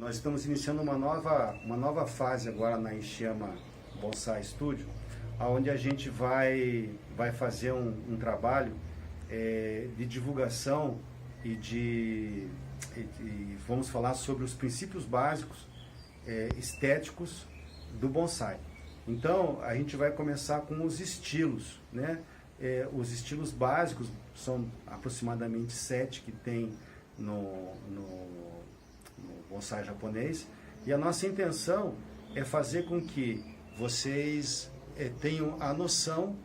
Nós estamos iniciando uma nova fase agora na Enchiyama Bonsai Studio, onde a gente vai fazer um trabalho de divulgação e vamos falar sobre os princípios básicos estéticos do bonsai. Então, a gente vai começar com os estilos, né? Os estilos básicos são aproximadamente 7 que tem no bonsai japonês, e a nossa intenção é fazer com que vocês tenham a noção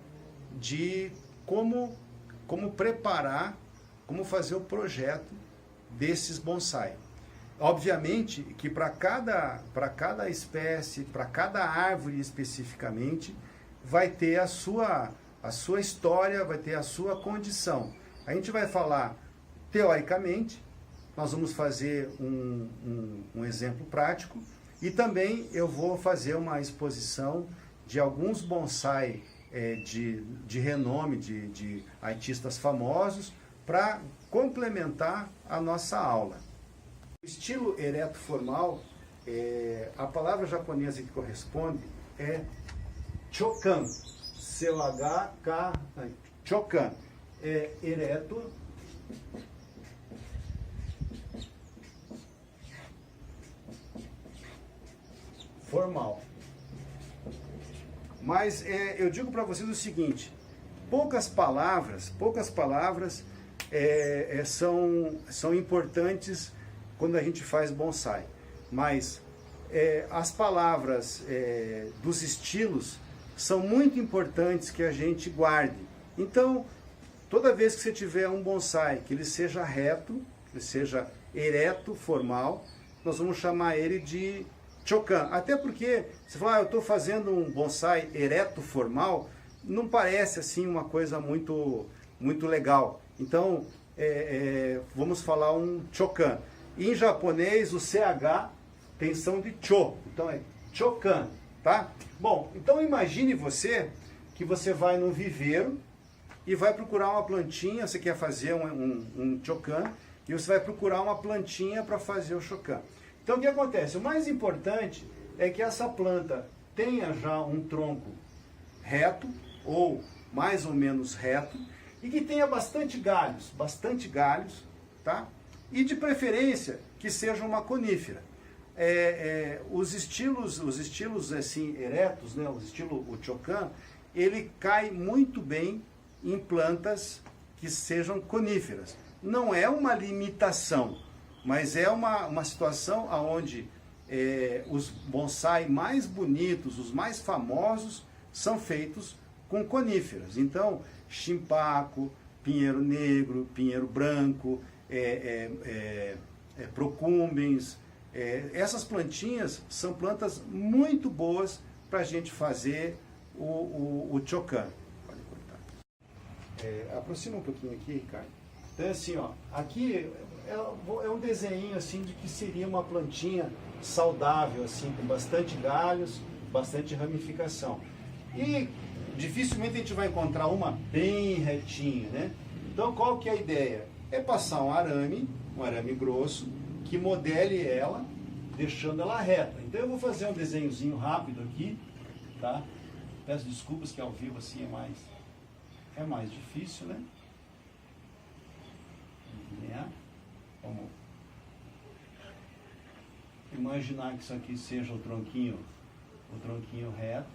de como preparar, como fazer o projeto desses bonsai. Obviamente que para cada espécie, para cada árvore especificamente, vai ter a sua história, vai ter a sua condição. A gente vai falar teoricamente, nós vamos fazer um exemplo prático, e também eu vou fazer uma exposição de alguns bonsai de renome, de artistas famosos, para complementar a nossa aula. O estilo ereto formal, a palavra japonesa que corresponde é chokan, C-O-H-K, chokan, é ereto, formal. Mas eu digo para vocês o seguinte, poucas palavras são importantes quando a gente faz bonsai, mas as palavras dos estilos são muito importantes que a gente guarde. Então, toda vez que você tiver um bonsai, que ele seja reto, que ele seja ereto, formal, nós vamos chamar ele de chokan. Até porque, você fala, eu estou fazendo um bonsai ereto, formal, não parece assim uma coisa muito legal. Então, vamos falar um chokan. Em japonês, o CH tem som de cho, então é chokan, tá? Bom, então imagine você que você vai num viveiro e vai procurar uma plantinha, você quer fazer um chokan, e você vai procurar uma plantinha para fazer o chokan. Então o que acontece? O mais importante é que essa planta tenha já um tronco reto, ou mais ou menos reto, e que tenha bastante galhos, tá? E de preferência que seja uma conífera. Os estilos assim, eretos, né? O chokan, ele cai muito bem em plantas que sejam coníferas. Não é uma limitação, mas é uma situação onde os bonsai mais bonitos, os mais famosos, são feitos com coníferas. Então, chimpaco, pinheiro negro, pinheiro branco, procumbens, essas plantinhas são plantas muito boas para a gente fazer o chokan. Pode cortar. Aproxima um pouquinho aqui, Ricardo. Então, assim, ó, aqui é um desenho assim de que seria uma plantinha saudável, assim, com bastante galhos, bastante ramificação. E dificilmente a gente vai encontrar uma bem retinha, né? Então, qual que é a ideia? É passar um arame grosso, que modele ela, deixando ela reta. Então eu vou fazer um desenhozinho rápido aqui, tá? Peço desculpas que ao vivo assim é mais difícil, né? Vamos imaginar que isso aqui seja o tronquinho reto.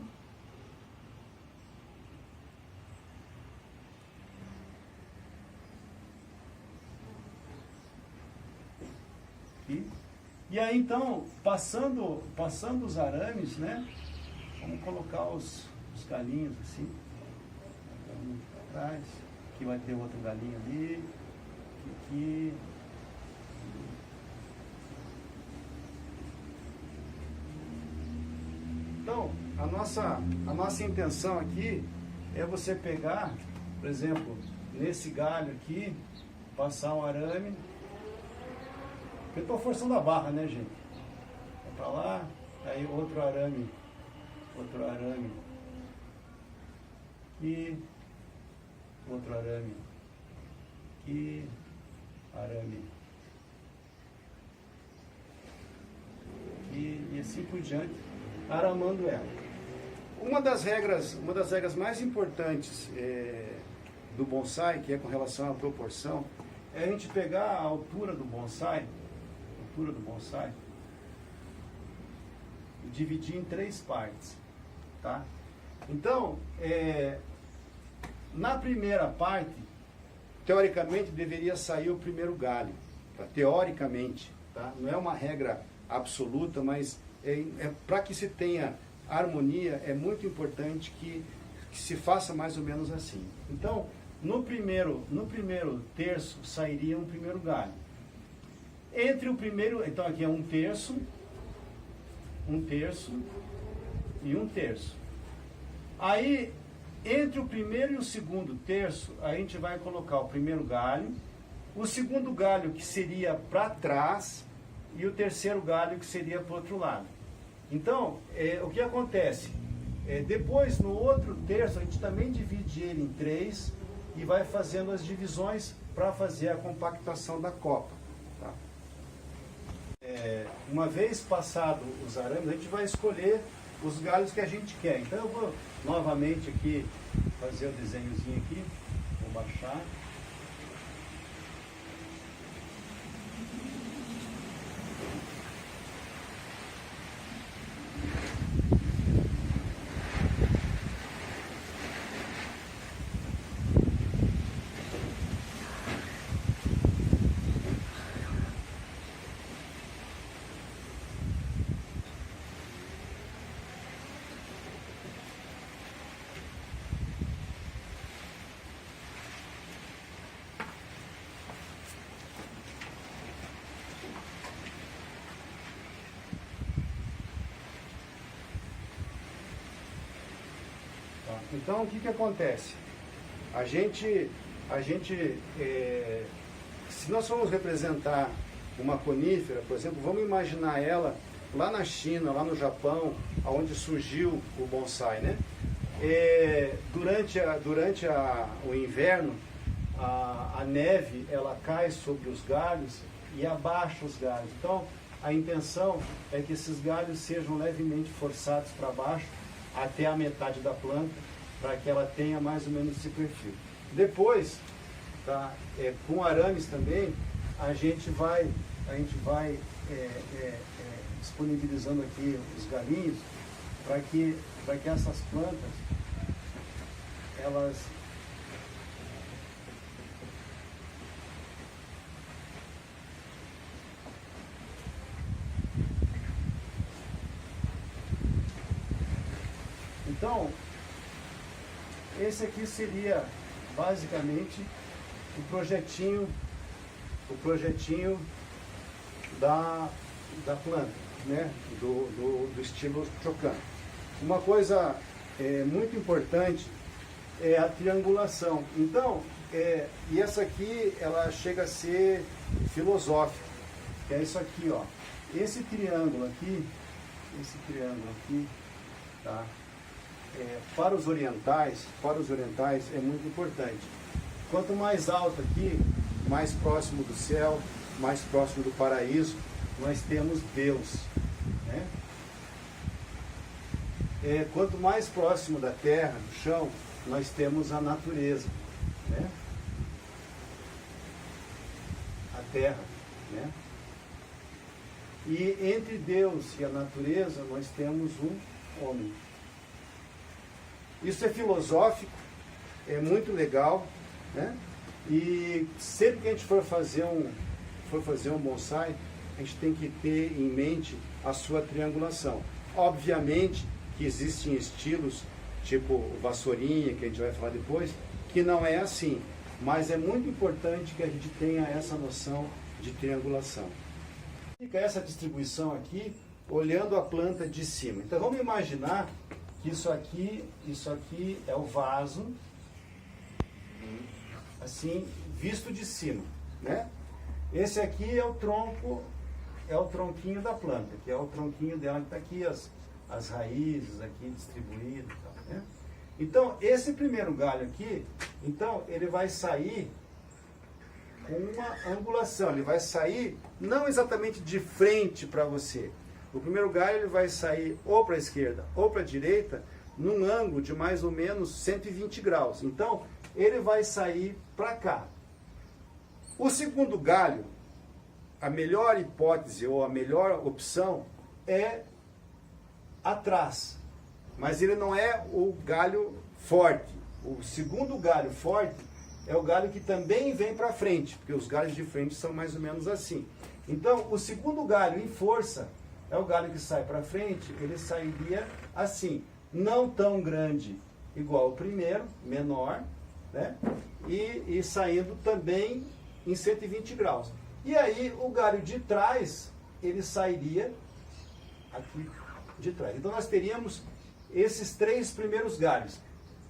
E aí então, passando os arames, né? Vamos colocar os galinhos assim, um para trás. Aqui vai ter outro galinho ali, aqui. Então, a nossa intenção aqui é você pegar, por exemplo, nesse galho aqui, passar um arame. Eu estou forçando a barra, né, gente? Vai para lá, aí outro arame e outro arame e arame. assim por diante, aramando ela. Uma das regras mais importantes do bonsai, que é com relação à proporção, é a gente pegar a altura do bonsai e dividir em 3 partes, tá? Então, na primeira parte, teoricamente deveria sair o primeiro galho, tá? Teoricamente, tá? Não é uma regra absoluta, mas para que se tenha harmonia, é muito importante que se faça mais ou menos assim. Então, no primeiro terço sairia um primeiro galho. Entre o primeiro, então aqui é um terço e um terço. Aí, entre o primeiro e o segundo terço, a gente vai colocar o primeiro galho, o segundo galho que seria para trás e o terceiro galho que seria para o outro lado. Então, o que acontece? Depois, no outro terço, a gente também divide ele em 3 e vai fazendo as divisões para fazer a compactação da copa. Tá? Uma vez passado os arames, a gente vai escolher os galhos que a gente quer. Então eu vou novamente aqui fazer o desenhozinho aqui, vou baixar. Então, o que acontece? Se nós formos representar uma conífera, por exemplo, vamos imaginar ela lá na China, lá no Japão, onde surgiu o bonsai, né? Durante o inverno, a neve ela cai sobre os galhos e abaixa os galhos. Então, a intenção é que esses galhos sejam levemente forçados para baixo até a metade da planta, para que ela tenha mais ou menos esse perfil. Depois, tá, com arames também, a gente vai disponibilizando aqui os galinhos para que essas plantas, elas então, esse aqui seria basicamente o projetinho da planta, né? do estilo Chocan. Uma coisa muito importante é a triangulação. Então, e essa aqui ela chega a ser filosófica, que é isso aqui, ó. Esse triângulo aqui, tá? Para os orientais é muito importante. Quanto mais alto aqui, mais próximo do céu, mais próximo do paraíso, nós temos Deus, né? Quanto mais próximo da terra, do chão, nós temos a natureza, né? A terra, né? E entre Deus e a natureza, nós temos um homem. Isso é filosófico, é muito legal, né? E sempre que a gente for fazer um bonsai, a gente tem que ter em mente a sua triangulação. Obviamente que existem estilos, tipo o vassourinha, que a gente vai falar depois, que não é assim, mas é muito importante que a gente tenha essa noção de triangulação. Fica essa distribuição aqui, olhando a planta de cima. Então vamos imaginar que isso aqui é o vaso, assim, visto de cima, né? Esse aqui é o tronquinho da planta, que é o tronquinho dela, que está aqui as raízes aqui distribuídas e tal, né? Então, esse primeiro galho aqui, então, ele vai sair com uma angulação, ele vai sair não exatamente de frente para você, O primeiro galho ele vai sair ou para a esquerda ou para a direita, num ângulo de mais ou menos 120 graus. Então, ele vai sair para cá. O segundo galho, a melhor hipótese ou a melhor opção é atrás. Mas ele não é o galho forte. O segundo galho forte é o galho que também vem para frente, porque os galhos de frente são mais ou menos assim. Então, o segundo galho em força é o galho que sai para frente, ele sairia assim, não tão grande igual o primeiro, menor, né? E saindo também em 120 graus. E aí, o galho de trás, ele sairia aqui de trás. Então, nós teríamos esses três primeiros galhos.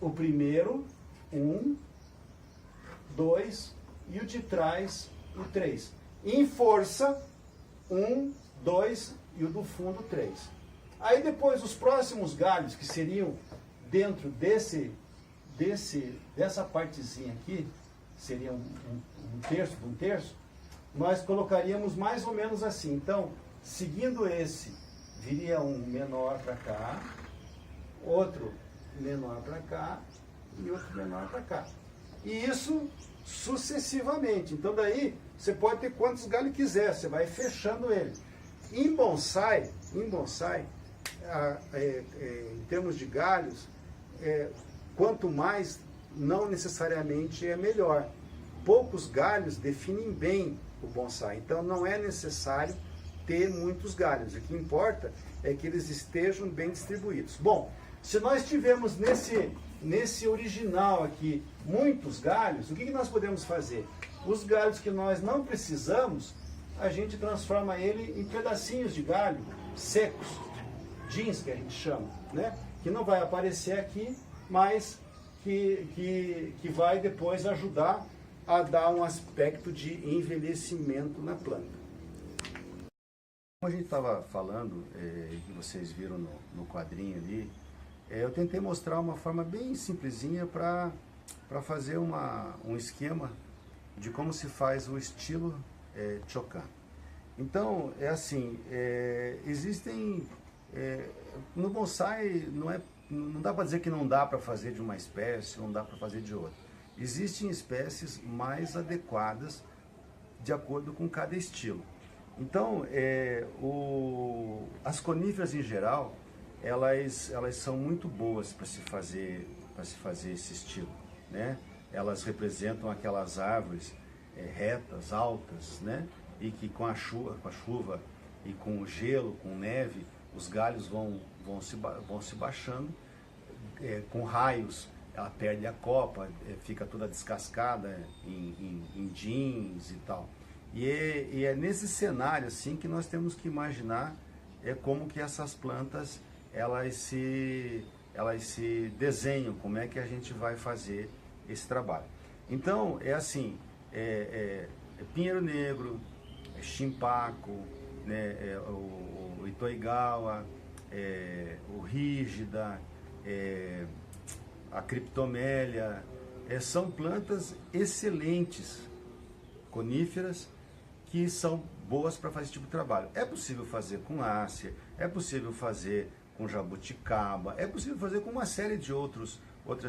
O primeiro, 1, 2, e o de trás, o 3. Em força, 1, 2 e o do fundo, 3. Aí depois, os próximos galhos, que seriam dentro dessa partezinha aqui, seria um terço de um terço, nós colocaríamos mais ou menos assim. Então, seguindo esse, viria um menor para cá, outro menor para cá e outro menor para cá. E isso sucessivamente. Então daí você pode ter quantos galhos quiser, você vai fechando ele. Em bonsai, em termos de galhos, quanto mais, não necessariamente é melhor. Poucos galhos definem bem o bonsai, então não é necessário ter muitos galhos. O que importa é que eles estejam bem distribuídos. Bom, se nós tivermos nesse original aqui muitos galhos, o que nós podemos fazer? Os galhos que nós não precisamos, a gente transforma ele em pedacinhos de galho secos, jeans que a gente chama, né? Que não vai aparecer aqui, mas que vai depois ajudar a dar um aspecto de envelhecimento na planta. Como a gente estava falando, que vocês viram no quadrinho ali, eu tentei mostrar uma forma bem simplesinha para fazer um esquema de como se faz o estilo Chokan. Então, é assim, existem... no bonsai, não dá para dizer que não dá para fazer de uma espécie, não dá para fazer de outra. Existem espécies mais adequadas de acordo com cada estilo. Então, as coníferas em geral, elas são muito boas para se fazer esse estilo, né? Elas representam aquelas árvores retas, altas, né? E que com a chuva e com o gelo, com neve, os galhos vão se baixando, com raios ela perde a copa, fica toda descascada em jeans e tal. E é nesse cenário assim que nós temos que imaginar como que essas plantas elas se desenham, como é que a gente vai fazer esse trabalho. Então, assim, pinheiro negro, chimpaco, né, o itoigawa, o rígida, a criptomélia, são plantas excelentes, coníferas, que são boas para fazer esse tipo de trabalho. É possível fazer com ácia, é possível fazer com jabuticaba, é possível fazer com uma série de outras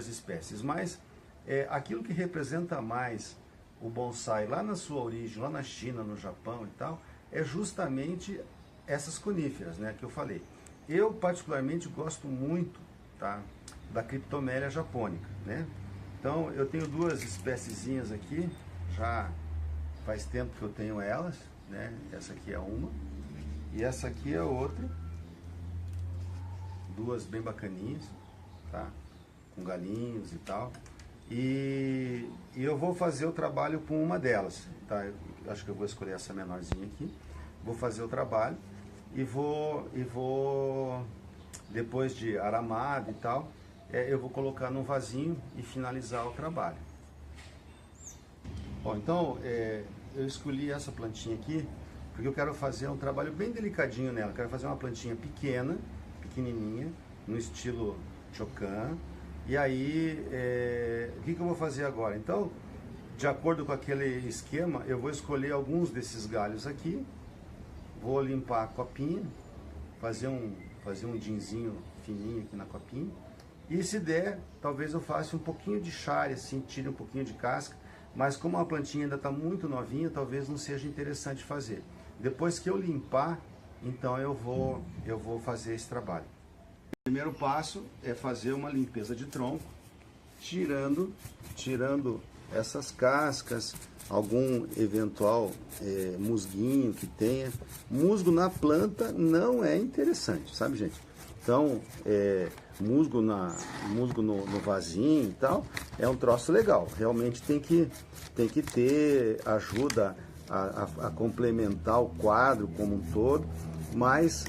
espécies, mas aquilo que representa mais o bonsai lá na sua origem, lá na China, no Japão e tal, é justamente essas coníferas, né, que eu falei. Eu particularmente gosto muito, tá, da criptomélia japônica, né? Então eu tenho duas espéciezinhas aqui, já faz tempo que eu tenho elas, né? Essa aqui é uma e essa aqui é outra, duas bem bacaninhas, tá? Com galinhos e tal. E eu vou fazer o trabalho com uma delas, tá? Eu acho que eu vou escolher essa menorzinha aqui, vou fazer o trabalho e vou depois de aramado e tal, eu vou colocar num vasinho e finalizar o trabalho. Bom, então eu escolhi essa plantinha aqui porque eu quero fazer um trabalho bem delicadinho nela. Quero fazer uma plantinha pequenininha, no estilo Chokan. E aí, o que eu vou fazer agora? Então, de acordo com aquele esquema, eu vou escolher alguns desses galhos aqui, vou limpar a copinha, fazer um dinzinho fininho aqui na copinha. E se der, talvez eu faça um pouquinho de chare, assim, tire um pouquinho de casca, mas como a plantinha ainda está muito novinha, talvez não seja interessante fazer. Depois que eu limpar, então eu vou fazer esse trabalho. O primeiro passo é fazer uma limpeza de tronco, tirando essas cascas, algum eventual musguinho que tenha. Musgo na planta não é interessante, sabe, gente? Então, musgo no vasinho e tal, é um troço legal. Realmente tem que ter ajuda a complementar o quadro como um todo, mas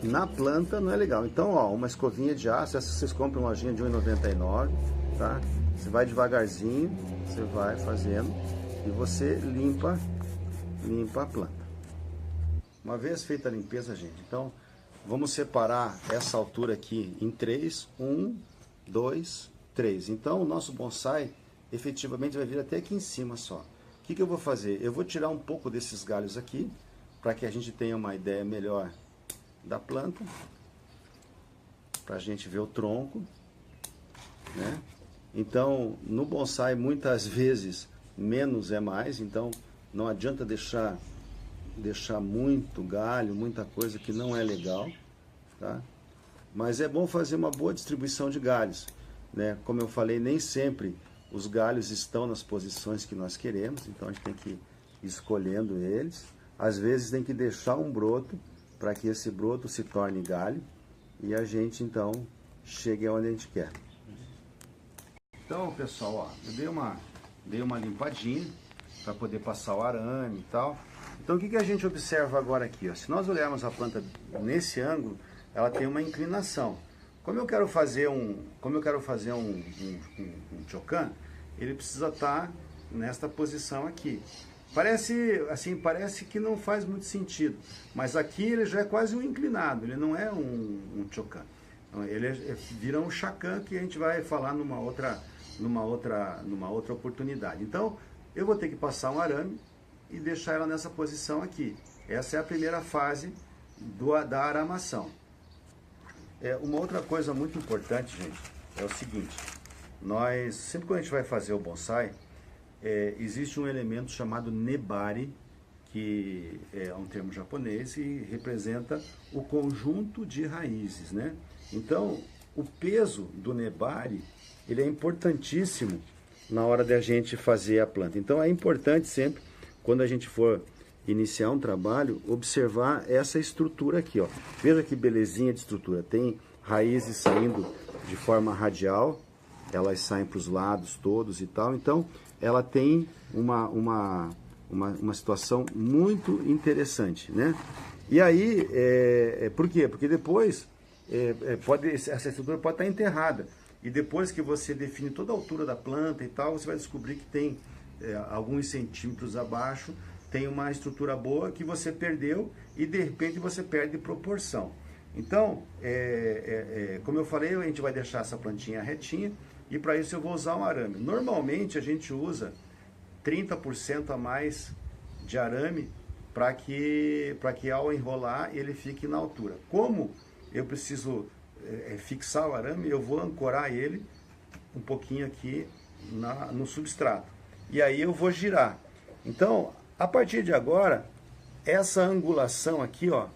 na planta não é legal. Então, ó, uma escovinha de aço, essa vocês compram uma lojinha de R$ 1,99, tá? Você vai devagarzinho, você vai fazendo e você limpa a planta. Uma vez feita a limpeza, gente, então vamos separar essa altura aqui em 3, 1, 2, 3. Então o nosso bonsai efetivamente vai vir até aqui em cima só. O que eu vou fazer? Eu vou tirar um pouco desses galhos aqui, para que a gente tenha uma ideia melhor da planta, para a gente ver o tronco, né? Então, no bonsai, muitas vezes, menos é mais, então não adianta deixar muito galho, muita coisa que não é legal, tá? Mas é bom fazer uma boa distribuição de galhos, né? Como eu falei, nem sempre os galhos estão nas posições que nós queremos, então a gente tem que ir escolhendo eles. Às vezes tem que deixar um broto para que esse broto se torne galho e a gente então chegue aonde a gente quer. Então, pessoal, ó, eu dei uma limpadinha para poder passar o arame e tal. Então, o que a gente observa agora aqui? Ó? Se nós olharmos a planta nesse ângulo, ela tem uma inclinação. Como eu quero fazer um chocan, ele precisa estar nesta posição aqui. Parece que não faz muito sentido, mas aqui ele já é quase um inclinado, ele não é um chocan. Ele vira um chacan, que a gente vai falar numa outra oportunidade. Então, eu vou ter que passar um arame e deixar ela nessa posição aqui. Essa é a primeira fase da aramação. Uma outra coisa muito importante, gente, é o seguinte: sempre quando a gente vai fazer o bonsai, existe um elemento chamado nebari, que é um termo japonês e representa o conjunto de raízes, né? Então, o peso do nebari, ele é importantíssimo na hora da gente fazer a planta. Então, é importante sempre, quando a gente for iniciar um trabalho, observar essa estrutura aqui, ó. Veja que belezinha de estrutura. Tem raízes saindo de forma radial, elas saem para os lados todos e tal. Então, ela tem uma situação muito interessante, né? E aí, por quê? Porque depois, essa estrutura pode estar enterrada. E depois que você define toda a altura da planta e tal, você vai descobrir que tem alguns centímetros abaixo, tem uma estrutura boa que você perdeu e de repente você perde proporção. Então, como eu falei, a gente vai deixar essa plantinha retinha e para isso eu vou usar um arame. Normalmente a gente usa 30% a mais de arame para que ao enrolar ele fique na altura. Como eu preciso fixar o arame, eu vou ancorar ele um pouquinho aqui no substrato. E aí eu vou girar. Então, a partir de agora, essa angulação aqui, ó,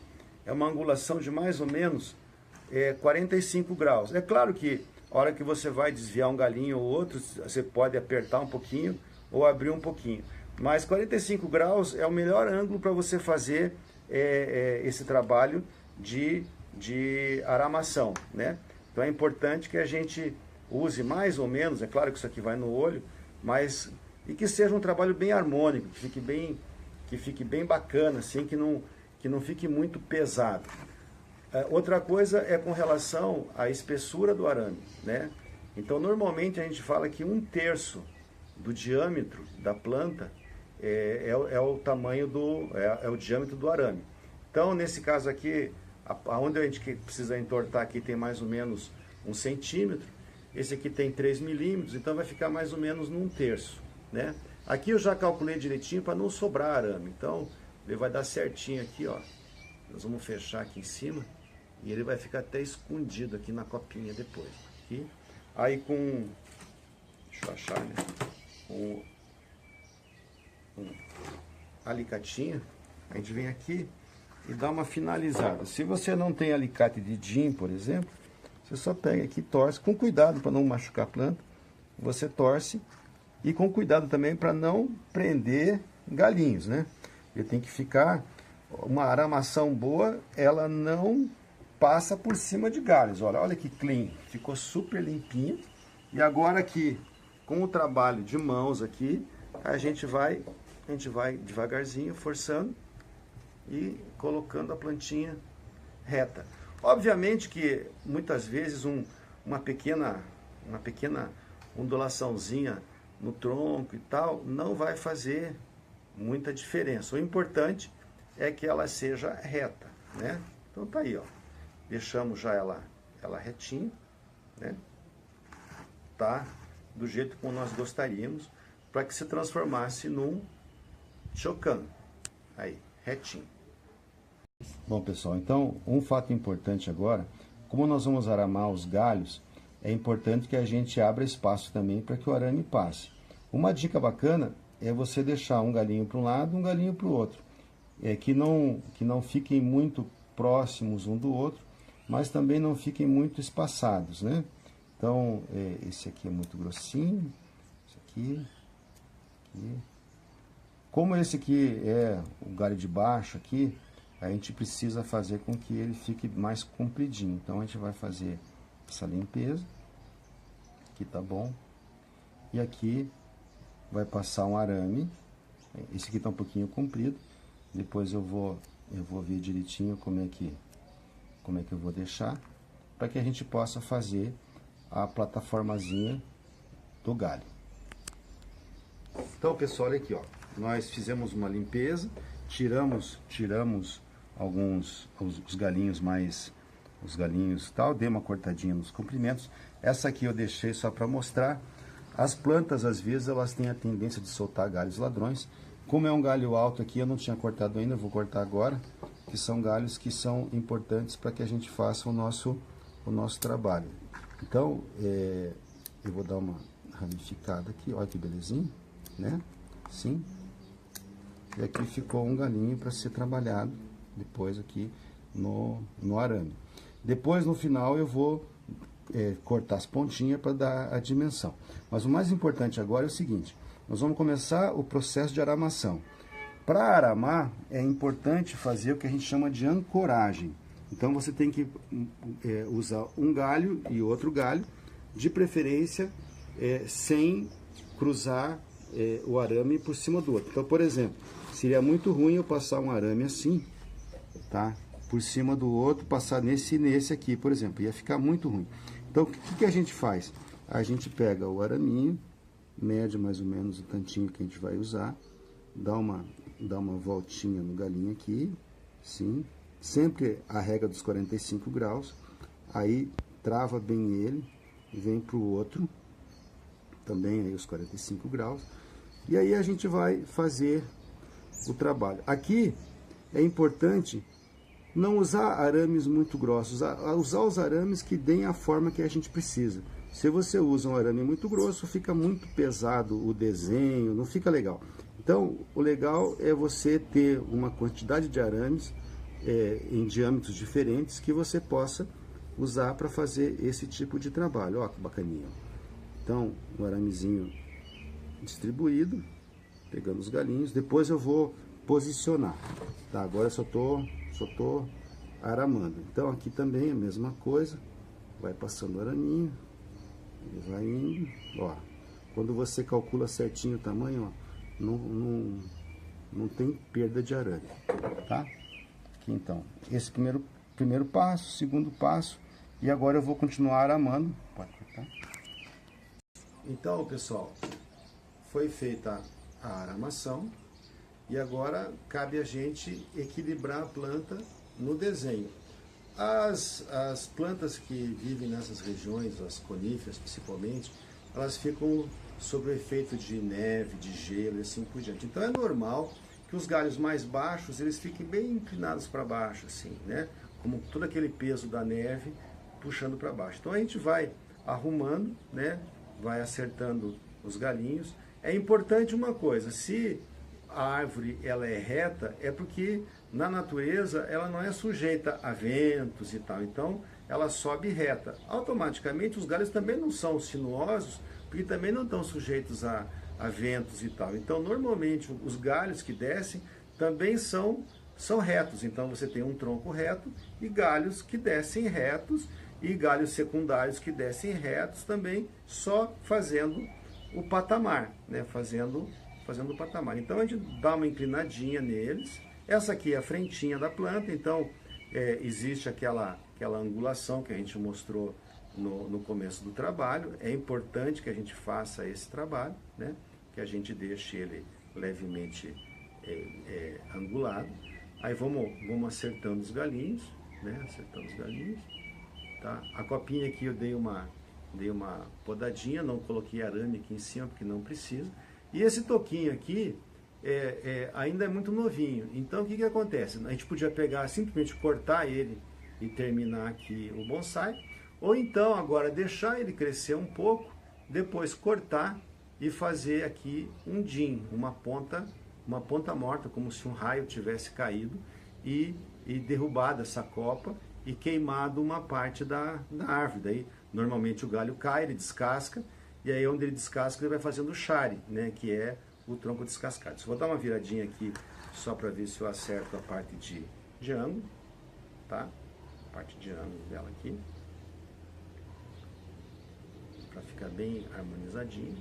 é uma angulação de mais ou menos 45 graus. É claro que a hora que você vai desviar um galinho ou outro, você pode apertar um pouquinho ou abrir um pouquinho. Mas 45 graus é o melhor ângulo para você fazer esse trabalho de aramação, né? Então é importante que a gente use mais ou menos, é claro que isso aqui vai no olho, mas e que seja um trabalho bem harmônico, que fique bem bacana, assim, que não fique muito pesado. Outra coisa é com relação à espessura do arame, né? Então normalmente a gente fala que 1/3 do diâmetro da planta é o tamanho o diâmetro do arame. Então nesse caso aqui, onde a gente precisa entortar aqui tem mais ou menos 1 centímetro, esse aqui tem 3 milímetros, então vai ficar mais ou menos num 1/3, né? Aqui eu já calculei direitinho para não sobrar arame, então ele vai dar certinho aqui, ó, Nós vamos fechar aqui em cima e ele vai ficar até escondido aqui na copinha depois. Aqui. Aí com, deixa eu achar, né? Com um alicatinho, a gente vem aqui e dá uma finalizada. Se você não tem alicate de DIN, por exemplo, você só pega aqui e torce, com cuidado para não machucar a planta. Você torce e com cuidado também para não prender galinhos, né? Ele tem que ficar, uma aramação boa, ela não passa por cima de galhos. Olha que clean, ficou super limpinho. E agora aqui, com o trabalho de mãos aqui, a gente vai devagarzinho, forçando e colocando a plantinha reta. Obviamente que muitas vezes uma pequena ondulaçãozinha no tronco e tal não vai fazer muita diferença. O importante é que ela seja reta, né? Então tá aí, ó. Deixamos já ela retinha, né? Tá do jeito como nós gostaríamos, para que se transformasse num chocan. Aí, retinho. Bom, pessoal, então um fato importante agora, como nós vamos aramar os galhos, é importante que a gente abra espaço também para que o arame passe. Uma dica bacana é você deixar um galinho para um lado, um galinho para o outro. Que não fiquem muito próximos um do outro, mas também não fiquem muito espaçados, né? Então, esse aqui é muito grossinho, esse aqui. Como esse aqui é o galho de baixo aqui, a gente precisa fazer com que ele fique mais compridinho. Então, a gente vai fazer essa limpeza. Aqui tá bom. E aqui vai passar um arame. Esse aqui tá um pouquinho comprido. Depois eu vou ver direitinho como é que eu vou deixar, para que a gente possa fazer a plataformazinha do galho. Então, pessoal, olha aqui, ó. Nós fizemos uma limpeza, tiramos alguns os galinhos tal, dei uma cortadinha nos comprimentos. Essa aqui eu deixei só para mostrar. As plantas, às vezes, elas têm a tendência de soltar galhos ladrões. Como é um galho alto aqui, eu não tinha cortado ainda, eu vou cortar agora, que são galhos que são importantes para que a gente faça o nosso trabalho. Então, eu vou dar uma ramificada aqui, olha que belezinha, né? Sim. E aqui ficou um galinho para ser trabalhado depois aqui no arame. Depois, no final, eu vou cortar as pontinhas para dar a dimensão. Mas o mais importante agora é o seguinte: nós vamos começar o processo de aramação. Para aramar, é importante fazer o que a gente chama de ancoragem. Então, você tem que usar um galho e outro galho, de preferência, sem cruzar o arame por cima do outro. Então, por exemplo, seria muito ruim eu passar um arame assim, tá? Por cima do outro, passar nesse e nesse aqui, por exemplo. Ia ficar muito ruim. Então, o que a gente faz? A gente pega o araminho, mede mais ou menos o tantinho que a gente vai usar, dá uma voltinha no galinho aqui, sim, sempre a regra dos 45 graus, aí trava bem ele, vem para o outro, também aí os 45 graus, e aí a gente vai fazer o trabalho. Aqui é importante não usar arames muito grossos, usar os arames que deem a forma que a gente precisa. Se você usa um arame muito grosso, fica muito pesado o desenho, não fica legal. Então, o legal é você ter uma quantidade de arames em diâmetros diferentes que você possa usar para fazer esse tipo de trabalho. Ó, que bacaninha. Então, um aramezinho distribuído, pegando os galinhos. Depois eu vou posicionar. Tá, agora eu só tô aramando. Então, aqui também a mesma coisa. Vai passando o araminho. Ele vai indo, ó. Quando você calcula certinho o tamanho, ó, não tem perda de arame, tá? Aqui então, esse primeiro passo, segundo passo, e agora eu vou continuar aramando. Pode cortar. Então, pessoal, foi feita a aramação e agora cabe a gente equilibrar a planta no desenho. As plantas que vivem nessas regiões, as coníferas principalmente, elas ficam sob o efeito de neve, de gelo e assim por diante. Então é normal que que os galhos mais baixos, eles fiquem bem inclinados para baixo, assim, né? Como todo aquele peso da neve puxando para baixo. Então a gente vai arrumando, né? Vai acertando os galinhos. É importante uma coisa, se a árvore ela é reta, é porque na natureza ela não é sujeita a ventos e tal, então ela sobe reta. Automaticamente os galhos também não são sinuosos, porque também não estão sujeitos a ventos e tal. Então normalmente os galhos que descem também são retos, então você tem um tronco reto e galhos que descem retos e galhos secundários que descem retos também, só fazendo o patamar, né? Fazendo o patamar. Então a gente dá uma inclinadinha neles. Essa aqui é a frentinha da planta, então existe aquela angulação que a gente mostrou no começo do trabalho. É importante que a gente faça esse trabalho, né? Que a gente deixe ele levemente angulado. Aí vamos acertando os galinhos, né? Acertando os galinhos. Tá? A copinha aqui eu dei uma podadinha, não coloquei arame aqui em cima porque não precisa. E esse toquinho aqui ainda é muito novinho. Então o que acontece? A gente podia pegar, simplesmente cortar ele e terminar aqui o bonsai. Ou então agora deixar ele crescer um pouco, depois cortar e fazer aqui um din, uma ponta morta, como se um raio tivesse caído e derrubado essa copa e queimado uma parte da árvore. Daí, normalmente o galho cai, ele descasca, e aí onde ele descasca ele vai fazendo o chare, né, que é o tronco descascado. Só vou dar uma viradinha aqui, só para ver se eu acerto a parte de ângulo, tá? A parte de ângulo dela aqui, para ficar bem harmonizadinho.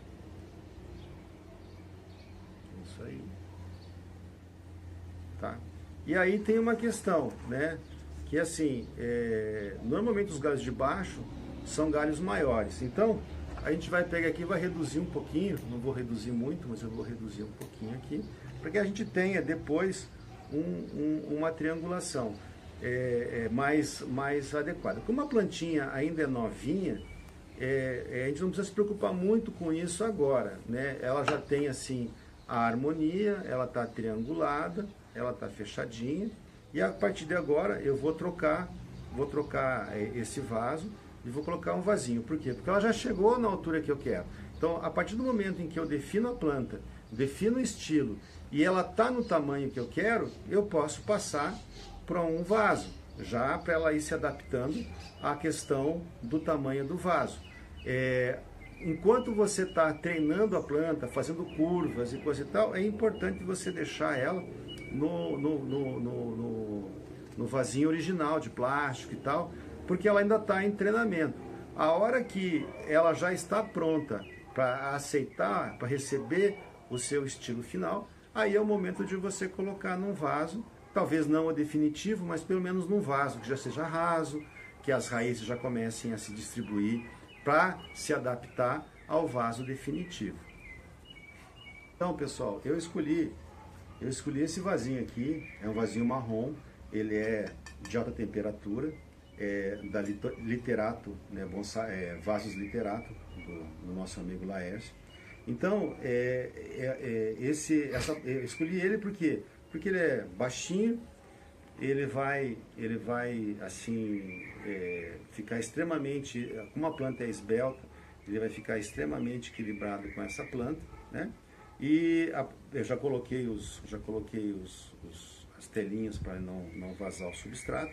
Isso aí. Tá? E aí tem uma questão, né? Que assim, normalmente os galhos de baixo são galhos maiores. Então, a gente vai pegar aqui e vai reduzir um pouquinho, não vou reduzir muito, mas eu vou reduzir um pouquinho aqui, para que a gente tenha depois uma triangulação mais adequada. Como a plantinha ainda é novinha, a gente não precisa se preocupar muito com isso agora, né? Ela já tem assim a harmonia, ela está triangulada, ela está fechadinha, e a partir de agora eu vou trocar esse vaso e vou colocar um vasinho. Por quê? Porque ela já chegou na altura que eu quero. Então, a partir do momento em que eu defino a planta, defino o estilo e ela está no tamanho que eu quero, eu posso passar para um vaso, já para ela ir se adaptando à questão do tamanho do vaso. Enquanto você está treinando a planta, fazendo curvas e coisa e tal, é importante você deixar ela no vasinho original de plástico e tal, porque ela ainda está em treinamento. A hora que ela já está pronta para aceitar, para receber o seu estilo final, aí é o momento de você colocar num vaso, talvez não o definitivo, mas pelo menos num vaso que já seja raso, que as raízes já comecem a se distribuir para se adaptar ao vaso definitivo. Então, pessoal, eu escolhi esse vasinho aqui, é um vasinho marrom, ele é de alta temperatura, da Literato, né, Vasos Literato, do nosso amigo Laércio. Então, eu escolhi ele porque ele é baixinho, ele vai assim, ficar extremamente, como a planta é esbelta, ele vai ficar extremamente equilibrado com essa planta, né? E eu já coloquei as telinhas para não vazar o substrato.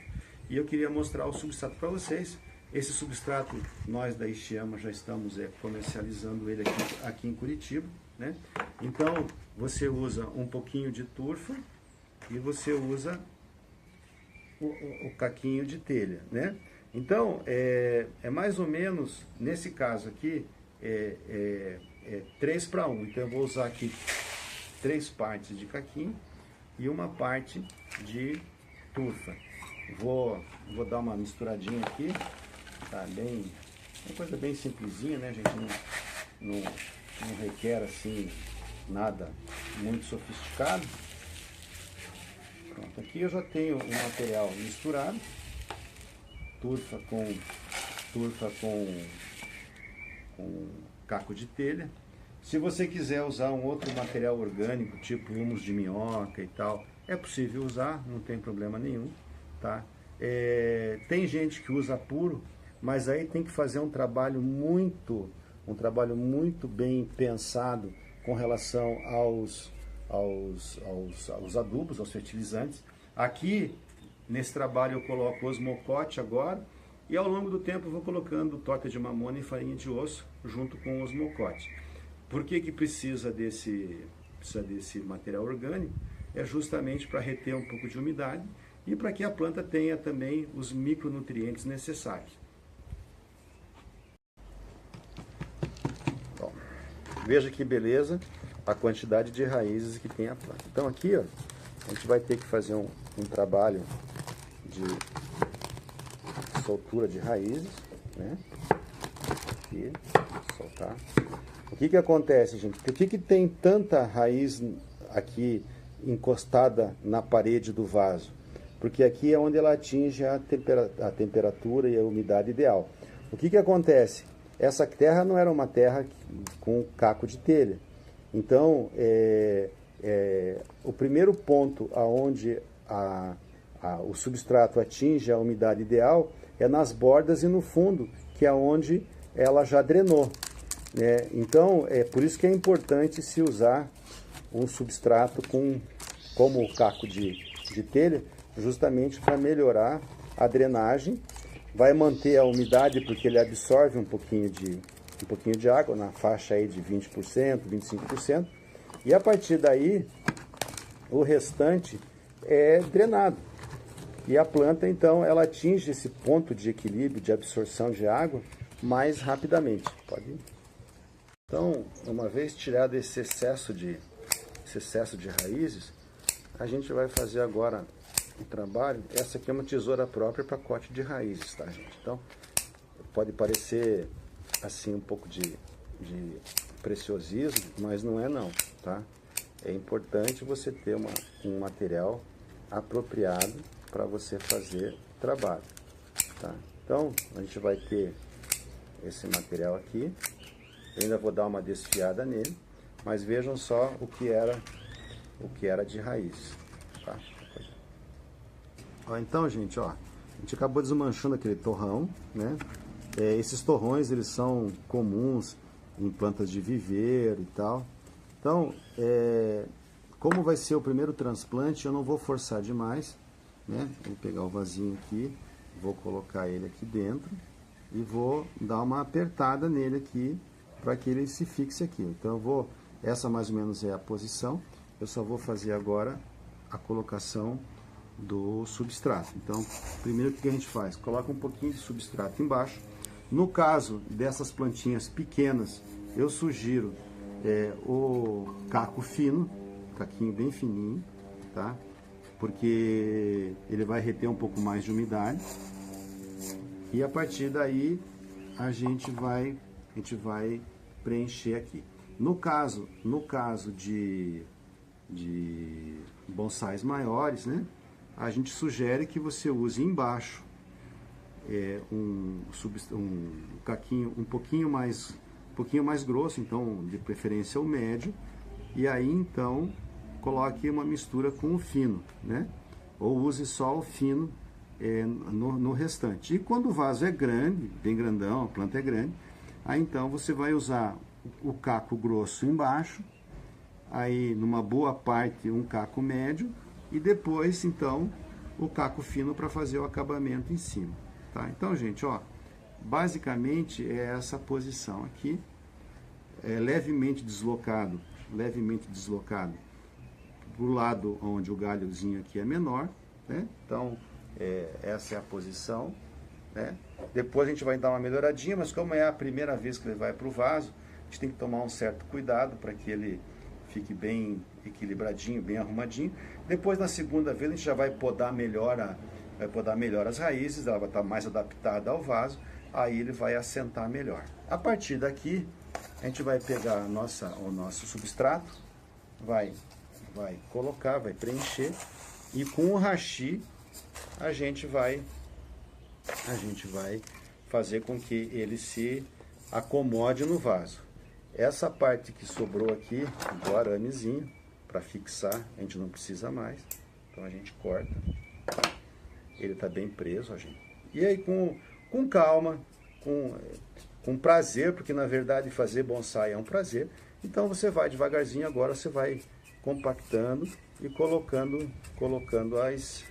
E eu queria mostrar o substrato para vocês. Esse substrato, nós da Ishiyama já estamos comercializando ele aqui em Curitiba, né? Então, você usa um pouquinho de turfa e você usa o caquinho de telha, né? Então, mais ou menos, nesse caso aqui, 3 para 1. Então, eu vou usar aqui 3 partes de caquinho e uma parte de turfa. Vou dar uma misturadinha aqui, tá bem, uma coisa bem simplesinha, né? A gente não requer assim nada muito sofisticado. Pronto, aqui eu já tenho o material misturado, turfa com caco de telha. Se você quiser usar um outro material orgânico, tipo humus de minhoca e tal, é possível usar, não tem problema nenhum, tá? Tem gente que usa puro, mas aí tem que fazer um trabalho muito bem pensado com relação aos adubos, aos fertilizantes. Aqui, nesse trabalho, eu coloco osmocote agora, e ao longo do tempo eu vou colocando torta de mamona e farinha de osso junto com o osmocote. Por que precisa desse material orgânico? É justamente para reter um pouco de umidade e para que a planta tenha também os micronutrientes necessários. Bom, veja que beleza a quantidade de raízes que tem a planta. Então aqui, ó, a gente vai ter que fazer um trabalho de soltura de raízes, né? Aqui, soltar. O que acontece, gente? Por que tem tanta raiz aqui encostada na parede do vaso? Porque aqui é onde ela atinge a temperatura e a umidade ideal. O que acontece? Essa terra não era uma terra com caco de telha. Então, o primeiro ponto aonde o substrato atinge a umidade ideal é nas bordas e no fundo, que é onde ela já drenou. Então, é por isso que é importante se usar um substrato como o caco de telha, justamente para melhorar a drenagem. Vai manter a umidade porque ele absorve um pouquinho de água, na faixa aí de 20%, 25%, e a partir daí o restante é drenado. E a planta, então, ela atinge esse ponto de equilíbrio, de absorção de água, mais rapidamente. Pode ir. Então, uma vez tirado esse excesso de raízes, a gente vai fazer agora um trabalho. Essa aqui é uma tesoura própria para corte de raízes, tá, gente? Então, pode parecer assim um pouco de preciosismo, mas não é não, tá? É importante você ter um material apropriado para você fazer trabalho, tá? Então, a gente vai ter esse material aqui. Eu ainda vou dar uma desfiada nele, mas vejam só o que era de raiz, tá? Então, gente, ó, a gente acabou desmanchando aquele torrão, né? Esses torrões, eles são comuns em plantas de viveiro e tal. Então, como vai ser o primeiro transplante, eu não vou forçar demais, né? Vou pegar o vasinho aqui, vou colocar ele aqui dentro e vou dar uma apertada nele aqui para que ele se fixe aqui. Então essa mais ou menos é a posição. Eu só vou fazer agora a colocação do substrato. Então, primeiro o que a gente faz? Coloca um pouquinho de substrato embaixo. No caso dessas plantinhas pequenas, eu sugiro o caco fino, caquinho bem fininho, tá? Porque ele vai reter um pouco mais de umidade. E a partir daí a gente vai preencher aqui. No caso de bonsais maiores, né, a gente sugere que você use embaixo um caquinho um pouquinho mais grosso, então de preferência o médio, e aí então coloque uma mistura com o fino, né? Ou use só o fino no restante. E quando o vaso é grande, bem grandão, a planta é grande, aí então você vai usar o caco grosso embaixo, aí numa boa parte um caco médio, e depois então o caco fino para fazer o acabamento em cima, tá? Então, gente, ó, basicamente é essa posição aqui, levemente deslocado para o lado onde o galhozinho aqui é menor, né? Então, essa é a posição, né? Depois a gente vai dar uma melhoradinha, mas como é a primeira vez que ele vai para o vaso, a gente tem que tomar um certo cuidado para que ele fique bem equilibradinho, bem arrumadinho. Depois, na segunda vez, a gente já vai podar melhor as raízes, ela vai estar mais adaptada ao vaso, aí ele vai assentar melhor. A partir daqui, a gente vai pegar o nosso substrato, vai colocar, vai preencher, e com o hashi a gente vai fazer com que ele se acomode no vaso. Essa parte que sobrou aqui do aramezinho, para fixar, a gente não precisa mais. Então a gente corta. Ele está bem preso, ó, gente. E aí com calma, com prazer, porque na verdade fazer bonsai é um prazer. Então você vai devagarzinho, agora você vai compactando e colocando as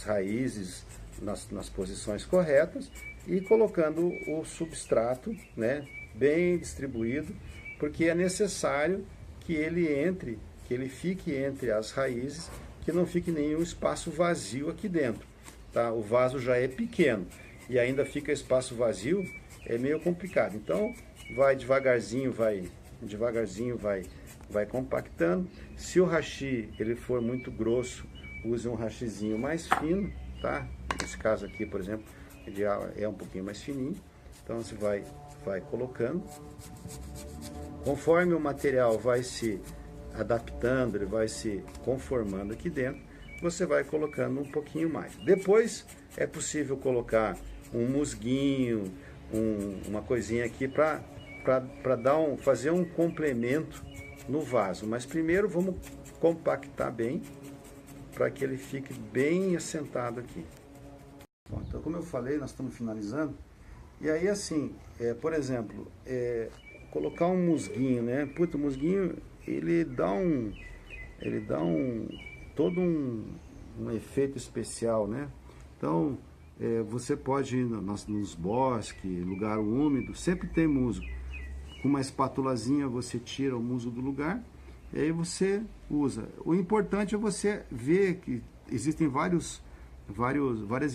raízes nas posições corretas e colocando o substrato, né, bem distribuído, porque é necessário que ele fique entre as raízes, que não fique nenhum espaço vazio aqui dentro, tá? O vaso já é pequeno e ainda fica espaço vazio, é meio complicado. Então vai devagarzinho, vai compactando. Se o hashi ele for muito grosso, use um hashizinho mais fino, tá? Nesse caso aqui, por exemplo, ele é um pouquinho mais fininho. Então você vai colocando. Conforme o material vai se adaptando, ele vai se conformando aqui dentro, você vai colocando um pouquinho mais. Depois é possível colocar um musguinho, uma coisinha aqui para fazer um complemento no vaso. Mas primeiro vamos compactar bem para que ele fique bem assentado aqui. Bom, então, como eu falei, nós estamos finalizando. E aí, assim, por exemplo, colocar um musguinho, né? Puta, o musguinho, ele dá todo um efeito especial, né? Então, você pode ir nos bosques, lugar úmido, sempre tem musgo. Com uma espátulazinha você tira o musgo do lugar e aí você usa. O importante é você ver que existem várias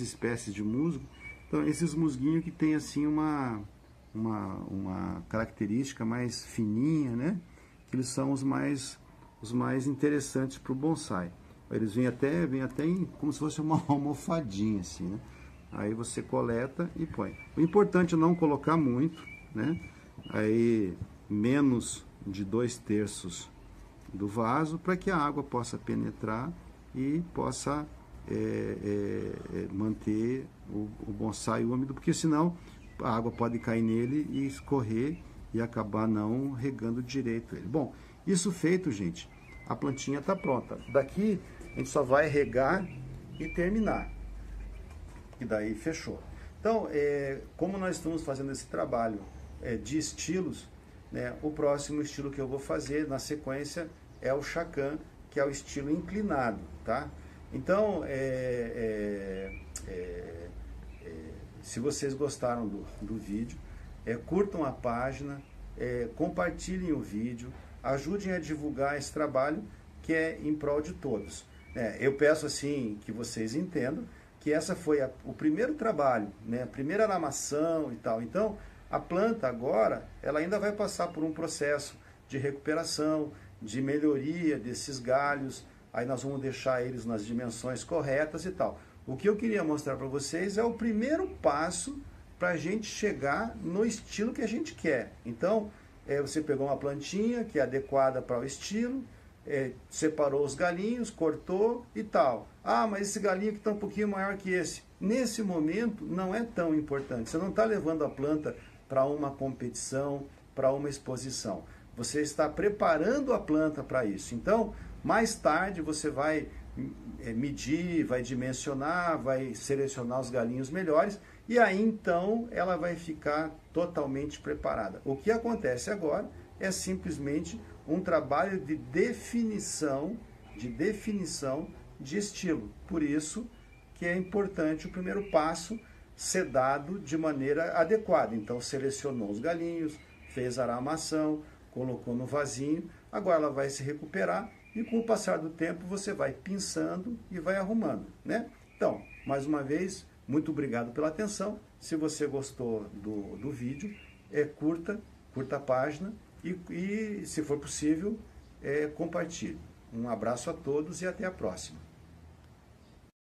espécies de musgo. Então, esses musguinhos que tem assim uma característica mais fininha, né? Que eles são os mais interessantes para o bonsai. Eles vêm até como se fosse uma almofadinha assim, né? Aí você coleta e põe. O importante é não colocar muito, né? Aí menos de 2/3 do vaso, para que a água possa penetrar e possa manter o bonsai úmido, porque senão a água pode cair nele e escorrer e acabar não regando direito ele. Bom, isso feito, gente, a plantinha está pronta. Daqui a gente só vai regar e terminar. E daí fechou. Então, como nós estamos fazendo esse trabalho de estilos, né, o próximo estilo que eu vou fazer na sequência é o Chacan, que é o estilo inclinado, tá? Então, se vocês gostaram do vídeo, curtam a página, compartilhem o vídeo, ajudem a divulgar esse trabalho que é em prol de todos. Eu peço assim que vocês entendam que essa foi o primeiro trabalho, né, a primeira aramação e tal. Então, a planta agora, ela ainda vai passar por um processo de recuperação, de melhoria desses galhos. Aí nós vamos deixar eles nas dimensões corretas e tal. O que eu queria mostrar para vocês é o primeiro passo para a gente chegar no estilo que a gente quer. Então, você pegou uma plantinha que é adequada para o estilo, separou os galinhos, cortou e tal. Ah, mas esse galinho aqui está um pouquinho maior que esse. Nesse momento, não é tão importante. Você não está levando a planta para uma competição, para uma exposição. Você está preparando a planta para isso. Então, mais tarde você vai medir, vai dimensionar, vai selecionar os galinhos melhores e aí então ela vai ficar totalmente preparada. O que acontece agora é simplesmente um trabalho de definição de estilo. Por isso que é importante o primeiro passo ser dado de maneira adequada. Então selecionou os galinhos, fez a aramação, colocou no vasinho, agora ela vai se recuperar e com o passar do tempo você vai pinçando e vai arrumando, né? Então, mais uma vez, muito obrigado pela atenção. Se você gostou do vídeo, curta a página e se for possível, compartilhe. Um abraço a todos e até a próxima.